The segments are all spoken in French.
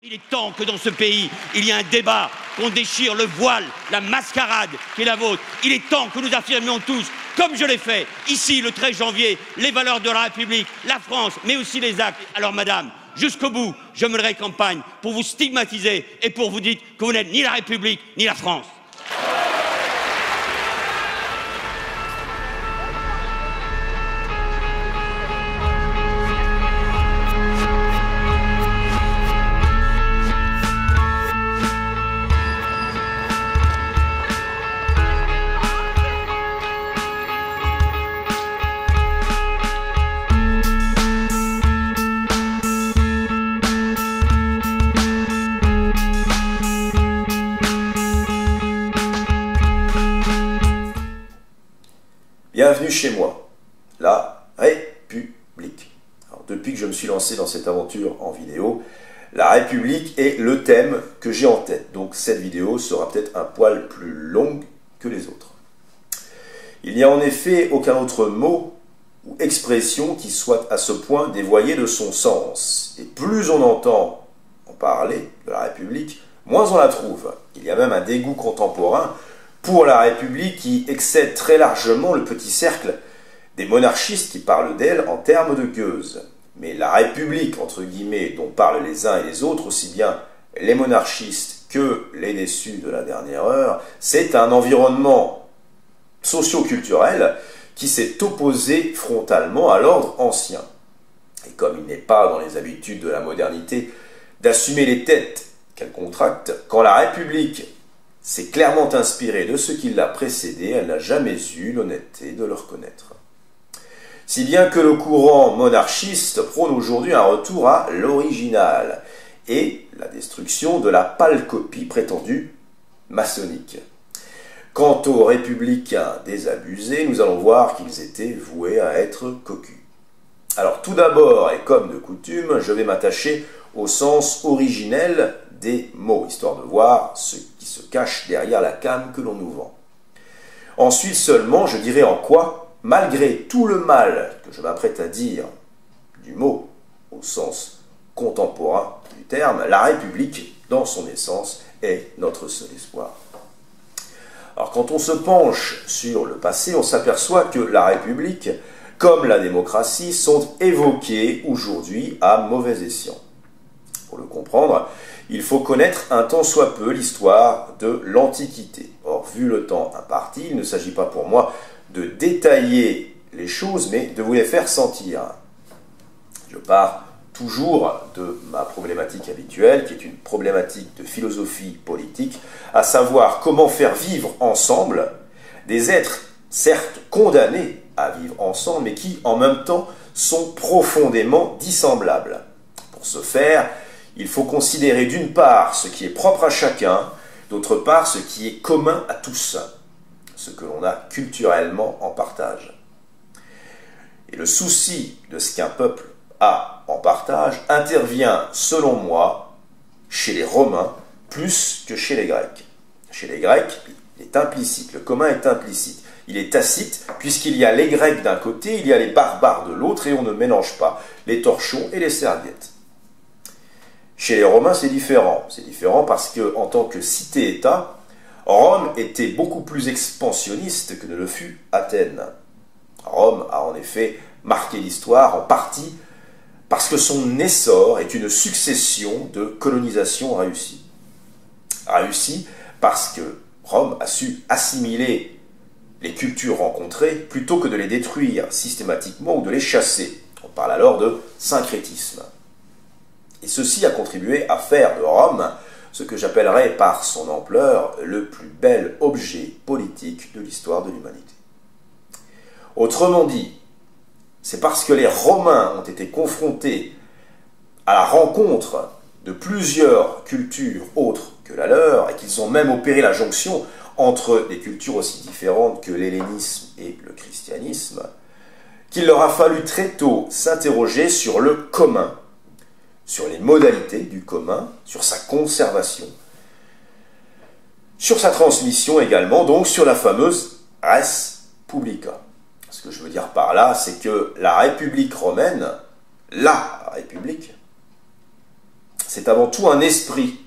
Il est temps que dans ce pays, il y ait un débat, qu'on déchire le voile, la mascarade qui est la vôtre. Il est temps que nous affirmions tous, comme je l'ai fait, ici le 13 janvier, les valeurs de la République, la France, mais aussi les actes. Alors madame, jusqu'au bout, je mènerai campagne pour vous stigmatiser et pour vous dire que vous n'êtes ni la République, ni la France. Bienvenue chez moi, la République. Alors, depuis que je me suis lancé dans cette aventure en vidéo, la République est le thème que j'ai en tête. Donc cette vidéo sera peut-être un poil plus longue que les autres. Il n'y a en effet aucun autre mot ou expression qui soit à ce point dévoyé de son sens. Et plus on entend en parler de la République, moins on la trouve. Il y a même un dégoût contemporain pour la République qui excède très largement le petit cercle des monarchistes qui parlent d'elle en termes de gueuse. Mais la République, entre guillemets, dont parlent les uns et les autres, aussi bien les monarchistes que les déçus de la dernière heure, c'est un environnement socio-culturel qui s'est opposé frontalement à l'ordre ancien. Et comme il n'est pas dans les habitudes de la modernité d'assumer les têtes qu'elle contracte, quand la République s'est clairement inspirée de ce qui l'a précédé, elle n'a jamais eu l'honnêteté de le reconnaître. Si bien que le courant monarchiste prône aujourd'hui un retour à l'original et la destruction de la pâle copie prétendue maçonnique. Quant aux républicains désabusés, nous allons voir qu'ils étaient voués à être cocus. Alors tout d'abord, et comme de coutume, je vais m'attacher au sens originel des mots, histoire de voir ce qui se cache derrière la canne que l'on nous vend. Ensuite seulement, je dirai en quoi, malgré tout le mal que je m'apprête à dire du mot au sens contemporain du terme, la République, dans son essence, est notre seul espoir. Alors quand on se penche sur le passé, on s'aperçoit que la République, comme la démocratie, sont évoquées aujourd'hui à mauvais escient. Pour le comprendre, il faut connaître un tant soit peu l'histoire de l'Antiquité. Or, vu le temps imparti, il ne s'agit pas pour moi de détailler les choses, mais de vous les faire sentir. Je pars toujours de ma problématique habituelle, qui est une problématique de philosophie politique, à savoir comment faire vivre ensemble des êtres, certes condamnés à vivre ensemble, mais qui, en même temps, sont profondément dissemblables. Pour ce faire, il faut considérer d'une part ce qui est propre à chacun, d'autre part ce qui est commun à tous, ce que l'on a culturellement en partage. Et le souci de ce qu'un peuple a en partage intervient, selon moi, chez les Romains plus que chez les Grecs. Chez les Grecs, il est implicite, le commun est implicite. Il est tacite, puisqu'il y a les Grecs d'un côté, il y a les barbares de l'autre, et on ne mélange pas les torchons et les serviettes. Chez les Romains, c'est différent. C'est différent parce que, en tant que cité-État, Rome était beaucoup plus expansionniste que ne le fut Athènes. Rome a en effet marqué l'histoire en partie parce que son essor est une succession de colonisations réussies. Réussies parce que Rome a su assimiler les cultures rencontrées plutôt que de les détruire systématiquement ou de les chasser. On parle alors de syncrétisme. Et ceci a contribué à faire de Rome ce que j'appellerais par son ampleur le plus bel objet politique de l'histoire de l'humanité. Autrement dit, c'est parce que les Romains ont été confrontés à la rencontre de plusieurs cultures autres que la leur, et qu'ils ont même opéré la jonction entre des cultures aussi différentes que l'hellénisme et le christianisme, qu'il leur a fallu très tôt s'interroger sur le commun, sur les modalités du commun, sur sa conservation, sur sa transmission également, donc sur la fameuse res publica. Ce que je veux dire par là, c'est que la République romaine, la République, c'est avant tout un esprit,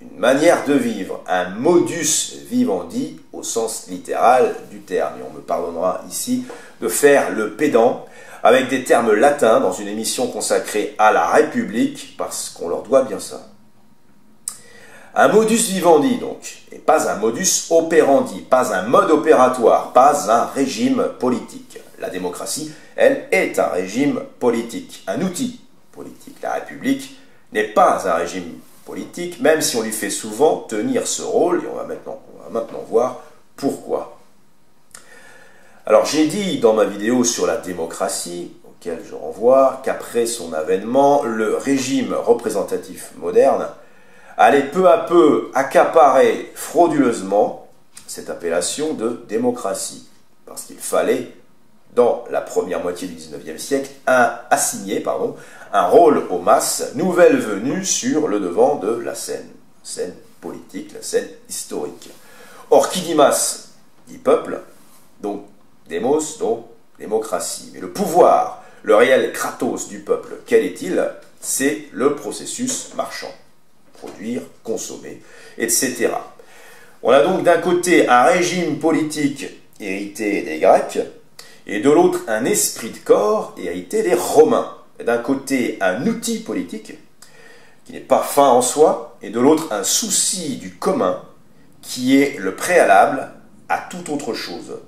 une manière de vivre, un modus vivendi au sens littéral du terme. Et on me pardonnera ici de faire le pédant avec des termes latins dans une émission consacrée à la République, parce qu'on leur doit bien ça. Un modus vivendi, donc, et pas un modus operandi, pas un mode opératoire, pas un régime politique. La démocratie, elle, est un régime politique, un outil politique. La République n'est pas un régime politique, même si on lui fait souvent tenir ce rôle, et on va maintenant voir pourquoi. Alors j'ai dit dans ma vidéo sur la démocratie, auquel je renvoie, qu'après son avènement, le régime représentatif moderne allait peu à peu accaparer frauduleusement cette appellation de démocratie, parce qu'il fallait, dans la première moitié du XIXe siècle, assigner un rôle aux masses nouvelles venues sur le devant de la scène politique, la scène historique. Or, qui dit masse dit peuple, donc démos, donc démocratie. Mais le pouvoir, le réel kratos du peuple, quel est-il? C'est le processus marchand. Produire, consommer, etc. On a donc d'un côté un régime politique hérité des Grecs, et de l'autre un esprit de corps hérité des Romains. D'un côté un outil politique, qui n'est pas fin en soi, et de l'autre un souci du commun, qui est le préalable à toute autre chose.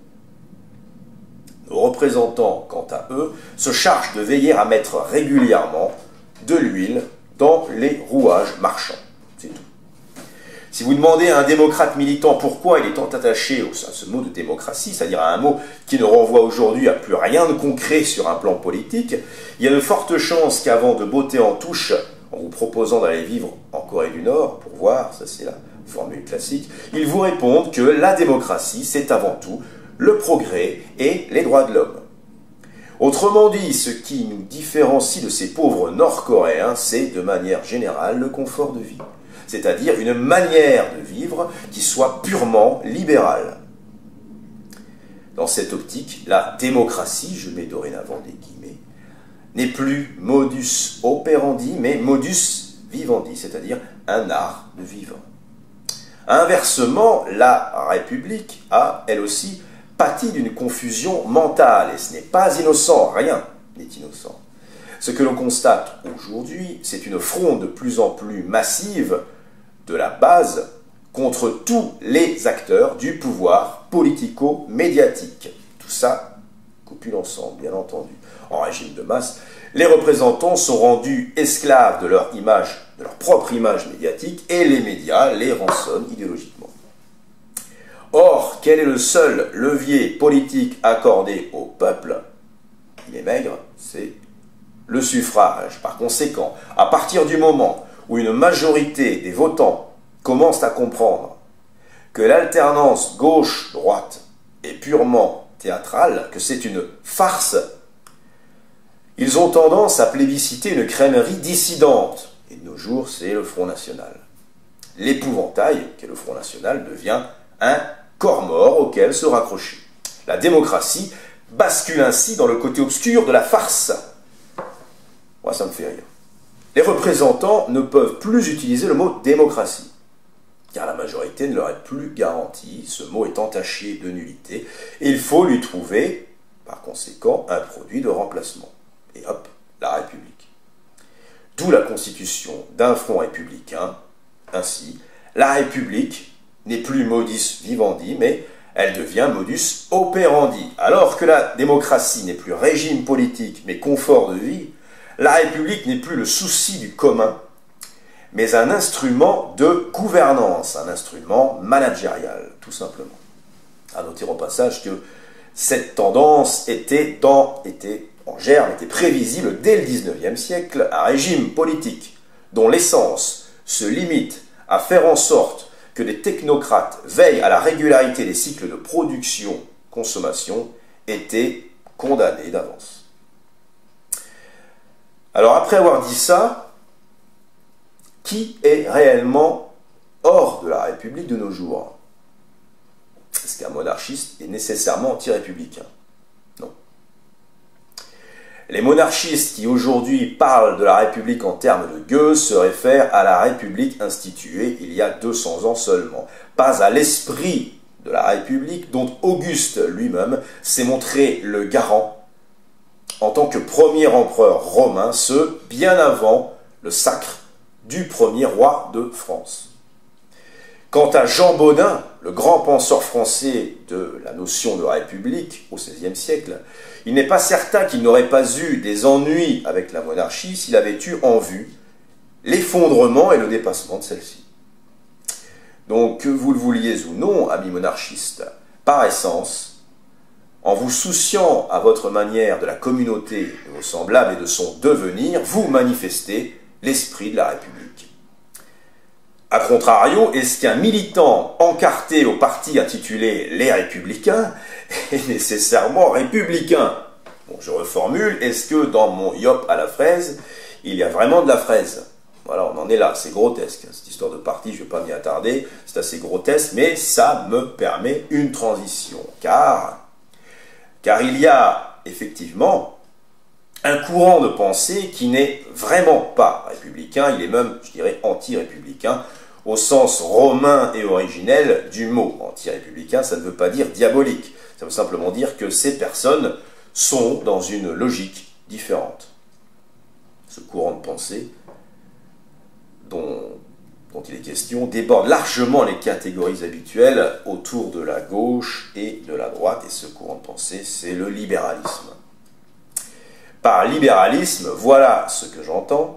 Nos représentants, quant à eux, se chargent de veiller à mettre régulièrement de l'huile dans les rouages marchands. C'est tout. Si vous demandez à un démocrate militant pourquoi il est tant attaché à ce mot de démocratie, c'est-à-dire à un mot qui ne renvoie aujourd'hui à plus rien de concret sur un plan politique, il y a de fortes chances qu'avant de botter en touche, en vous proposant d'aller vivre en Corée du Nord, pour voir, ça c'est la formule classique, il vous répondent que la démocratie, c'est avant tout le progrès et les droits de l'homme. Autrement dit, ce qui nous différencie de ces pauvres Nord-Coréens, c'est de manière générale le confort de vie. C'est-à-dire une manière de vivre qui soit purement libérale. Dans cette optique, la démocratie, je mets dorénavant des guillemets, n'est plus modus operandi, mais modus vivendi, c'est-à-dire un art de vivre. Inversement, la République a, elle aussi, pâti d'une confusion mentale, et ce n'est pas innocent, rien n'est innocent. Ce que l'on constate aujourd'hui, c'est une fronde de plus en plus massive de la base contre tous les acteurs du pouvoir politico-médiatique. Tout ça copule ensemble, bien entendu. En régime de masse, les représentants sont rendus esclaves de leur image, de leur propre image médiatique, et les médias les rançonnent idéologiquement. Or, quel est le seul levier politique accordé au peuple? Il est maigre, c'est le suffrage. Par conséquent, à partir du moment où une majorité des votants commence à comprendre que l'alternance gauche-droite est purement théâtrale, que c'est une farce, ils ont tendance à plébisciter une crèmerie dissidente. Et de nos jours, c'est le Front National. L'épouvantail, qu'est le Front National, devient un corps mort auquel se raccrocher. La démocratie bascule ainsi dans le côté obscur de la farce. Moi, ça me fait rire. Les représentants ne peuvent plus utiliser le mot démocratie, car la majorité ne leur est plus garantie, ce mot est entaché de nullité, et il faut lui trouver, par conséquent, un produit de remplacement. Et hop, la République. D'où la constitution d'un front républicain. Ainsi, la République n'est plus modus vivendi, mais elle devient modus operandi. Alors que la démocratie n'est plus régime politique, mais confort de vie, la République n'est plus le souci du commun, mais un instrument de gouvernance, un instrument managérial, tout simplement. À noter au passage que cette tendance était en germe, était prévisible dès le XIXe siècle, un régime politique dont l'essence se limite à faire en sorte que des technocrates veillent à la régularité des cycles de production-consommation était condamné d'avance. Alors après avoir dit ça, qui est réellement hors de la République de nos jours? Est-ce qu'un monarchiste est nécessairement anti-républicain? Non. Les monarchistes qui aujourd'hui parlent de la République en termes de gueux se réfèrent à la République instituée il y a 200 ans seulement, pas à l'esprit de la République dont Auguste lui-même s'est montré le garant en tant que premier empereur romain, ce bien avant le sacre du premier roi de France. Quant à Jean Bodin, le grand penseur français de la notion de République au XVIe siècle, il n'est pas certain qu'il n'aurait pas eu des ennuis avec la monarchie s'il avait eu en vue l'effondrement et le dépassement de celle-ci. Donc, que vous le vouliez ou non, amis monarchistes, par essence, en vous souciant à votre manière de la communauté de vos semblables et de son devenir, vous manifestez l'esprit de la République. A contrario, est-ce qu'un militant encarté au parti intitulé « Les Républicains » est nécessairement républicain? Bon, je reformule, est-ce que dans mon yop à la fraise, il y a vraiment de la fraise? Voilà, on en est là, c'est grotesque. Cette histoire de parti, je ne vais pas m'y attarder, c'est assez grotesque, mais ça me permet une transition. Car il y a effectivement un courant de pensée qui n'est vraiment pas républicain, il est même, je dirais, anti-républicain, au sens romain et originel du mot. Anti-républicain, ça ne veut pas dire diabolique, ça veut simplement dire que ces personnes sont dans une logique différente. Ce courant de pensée dont il est question déborde largement les catégories habituelles autour de la gauche et de la droite, et ce courant de pensée, c'est le libéralisme. Par libéralisme, voilà ce que j'entends,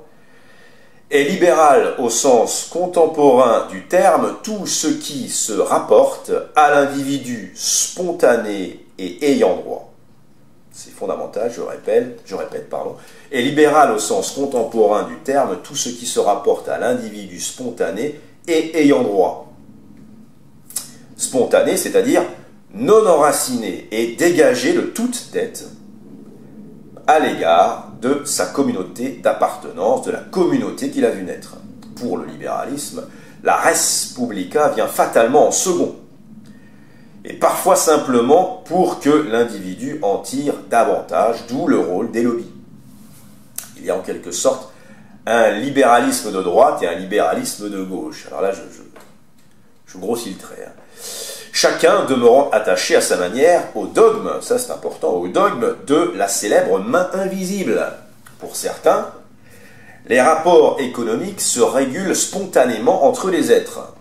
est libéral au sens contemporain du terme tout ce qui se rapporte à l'individu spontané et ayant droit. C'est fondamental, je répète, est libéral au sens contemporain du terme tout ce qui se rapporte à l'individu spontané et ayant droit. Spontané, c'est-à-dire non enraciné et dégagé de toute dette à l'égard de sa communauté d'appartenance, de la communauté qu'il a vu naître. Pour le libéralisme, la res publica vient fatalement en second, et parfois simplement pour que l'individu en tire davantage, d'où le rôle des lobbies. Il y a en quelque sorte un libéralisme de droite et un libéralisme de gauche. Alors là, je grossis le trait. Chacun demeurant attaché à sa manière au dogme, ça c'est important, au dogme de la célèbre main invisible. Pour certains, les rapports économiques se régulent spontanément entre les êtres,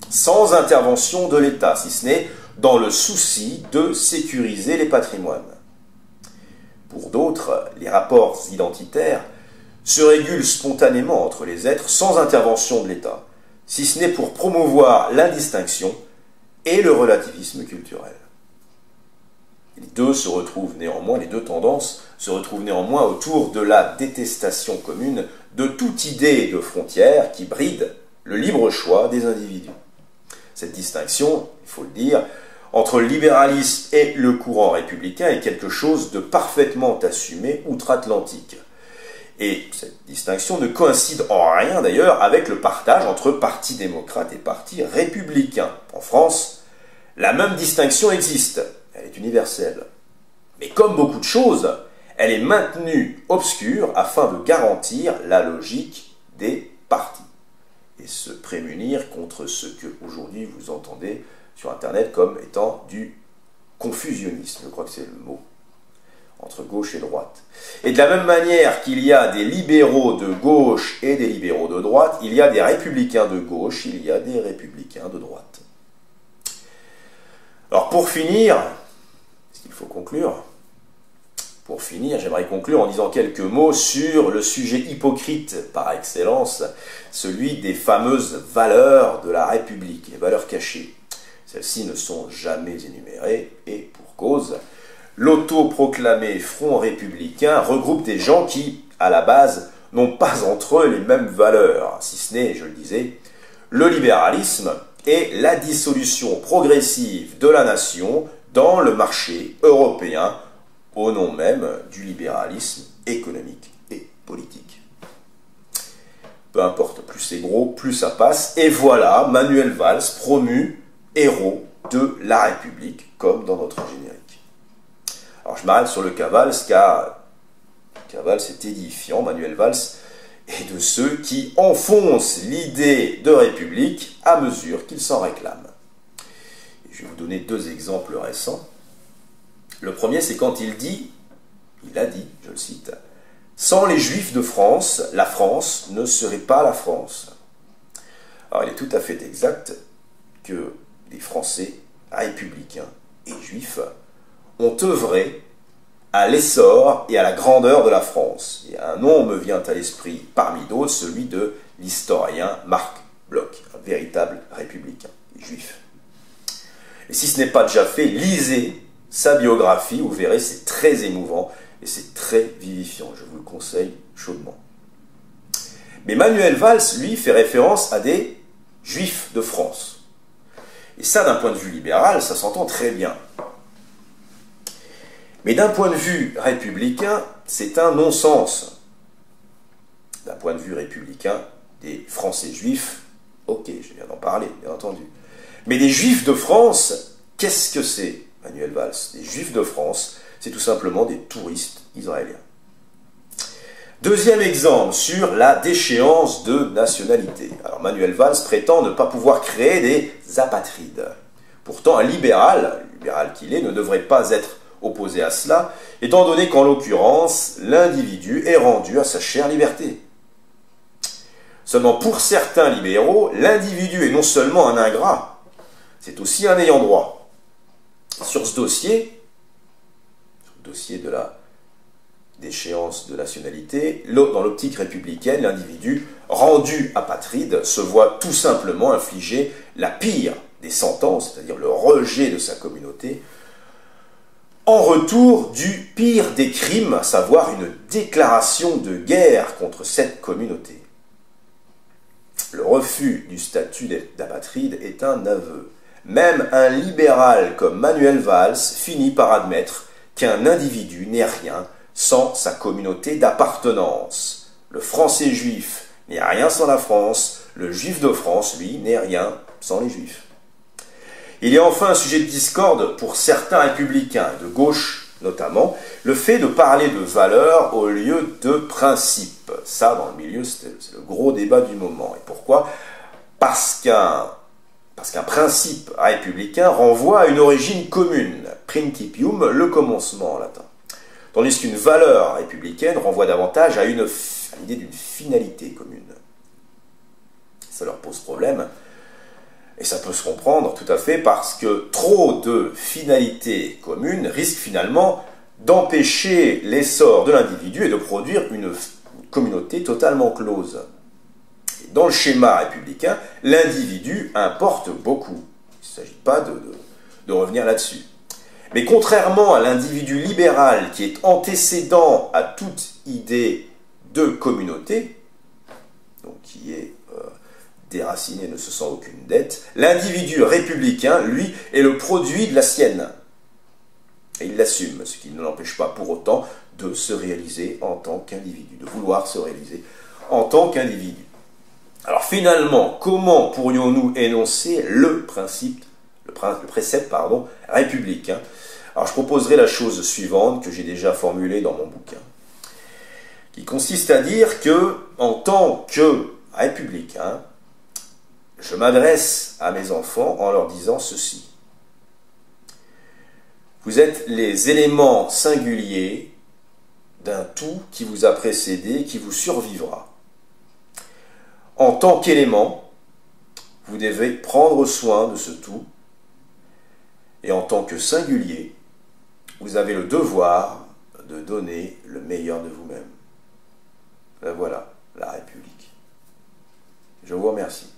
sans intervention de l'État, si ce n'est dans le souci de sécuriser les patrimoines. Pour d'autres, les rapports identitaires se régulent spontanément entre les êtres sans intervention de l'État, si ce n'est pour promouvoir l'indistinction et le relativisme culturel. Les deux tendances se retrouvent néanmoins autour de la détestation commune de toute idée de frontière qui bride le libre choix des individus. Cette distinction, il faut le dire, entre le libéralisme et le courant républicain est quelque chose de parfaitement assumé outre-Atlantique. Et cette distinction ne coïncide en rien d'ailleurs avec le partage entre parti démocrate et parti républicain. En France, la même distinction existe, elle est universelle. Mais comme beaucoup de choses, elle est maintenue obscure afin de garantir la logique des partis et se prémunir contre ce que aujourd'hui vous entendez sur Internet comme étant du confusionnisme, je crois que c'est le mot, entre gauche et droite. Et de la même manière qu'il y a des libéraux de gauche et des libéraux de droite, il y a des républicains de gauche, il y a des républicains de droite. Alors pour finir, parce qu'il faut conclure, j'aimerais conclure en disant quelques mots sur le sujet hypocrite par excellence, celui des fameuses valeurs de la République, les valeurs cachées. Celles-ci ne sont jamais énumérées, et pour cause, l'autoproclamé Front républicain regroupe des gens qui, à la base, n'ont pas entre eux les mêmes valeurs, si ce n'est, je le disais, le libéralisme et la dissolution progressive de la nation dans le marché européen, au nom même du libéralisme économique et politique. Peu importe, plus c'est gros, plus ça passe, et voilà Manuel Valls promu héros de la République, comme dans notre générique. Alors je m'arrête sur le cas Valls, car Valls est édifiant. Manuel Valls est de ceux qui enfoncent l'idée de république à mesure qu'ils s'en réclament. Et je vais vous donner deux exemples récents. Le premier, c'est quand il a dit, je le cite, « Sans les Juifs de France, la France ne serait pas la France ». Alors il est tout à fait exact que les Français républicains et juifs ont œuvré à l'essor et à la grandeur de la France. Et un nom me vient à l'esprit parmi d'autres, celui de l'historien Marc Bloch, un véritable républicain et juif. Et si ce n'est pas déjà fait, lisez sa biographie, vous verrez, c'est très émouvant et c'est très vivifiant, je vous le conseille chaudement. Mais Manuel Valls, lui, fait référence à des Juifs de France. Et ça, d'un point de vue libéral, ça s'entend très bien. Mais d'un point de vue républicain, c'est un non-sens. D'un point de vue républicain, des Français juifs, ok, je viens d'en parler, bien entendu. Mais des Juifs de France, qu'est-ce que c'est, Manuel Valls? Des Juifs de France, c'est tout simplement des touristes israéliens. Deuxième exemple sur la déchéance de nationalité. Alors Manuel Valls prétend ne pas pouvoir créer des apatrides. Pourtant, un libéral qu'il est, ne devrait pas être opposé à cela, étant donné qu'en l'occurrence, l'individu est rendu à sa chère liberté. Seulement pour certains libéraux, l'individu est non seulement un ingrat, c'est aussi un ayant droit. Sur ce dossier de la d'échéance de nationalité, dans l'optique républicaine, l'individu rendu apatride se voit tout simplement infliger la pire des sentences, c'est-à-dire le rejet de sa communauté, en retour du pire des crimes, à savoir une déclaration de guerre contre cette communauté. Le refus du statut d'apatride est un aveu. Même un libéral comme Manuel Valls finit par admettre qu'un individu n'est rien sans sa communauté d'appartenance. Le Français juif n'est rien sans la France, le Juif de France, lui, n'est rien sans les Juifs. Il y a enfin un sujet de discorde pour certains républicains, de gauche notamment, le fait de parler de valeurs au lieu de principes. Ça, dans le milieu, c'est le gros débat du moment. Et pourquoi? Parce qu'un principe républicain renvoie à une origine commune, principium, le commencement en latin. Tandis qu'une valeur républicaine renvoie davantage à l'idée d'une finalité commune. Ça leur pose problème, et ça peut se comprendre tout à fait parce que trop de finalités communes risquent finalement d'empêcher l'essor de l'individu et de produire une communauté totalement close. Et dans le schéma républicain, l'individu importe beaucoup. Il ne s'agit pas de revenir là-dessus. Mais contrairement à l'individu libéral qui est antécédent à toute idée de communauté, donc qui est déraciné, ne se sent aucune dette, l'individu républicain, lui, est le produit de la sienne. Et il l'assume, ce qui ne l'empêche pas pour autant de se réaliser en tant qu'individu, de vouloir se réaliser en tant qu'individu. Alors finalement, comment pourrions-nous énoncer le précepte républicain? Alors je proposerai la chose suivante que j'ai déjà formulée dans mon bouquin, qui consiste à dire que, en tant que républicain, je m'adresse à mes enfants en leur disant ceci. Vous êtes les éléments singuliers d'un tout qui vous a précédé, qui vous survivra. En tant qu'élément, vous devez prendre soin de ce tout, et en tant que singulier, vous avez le devoir de donner le meilleur de vous-même. Ben voilà, la République. Je vous remercie.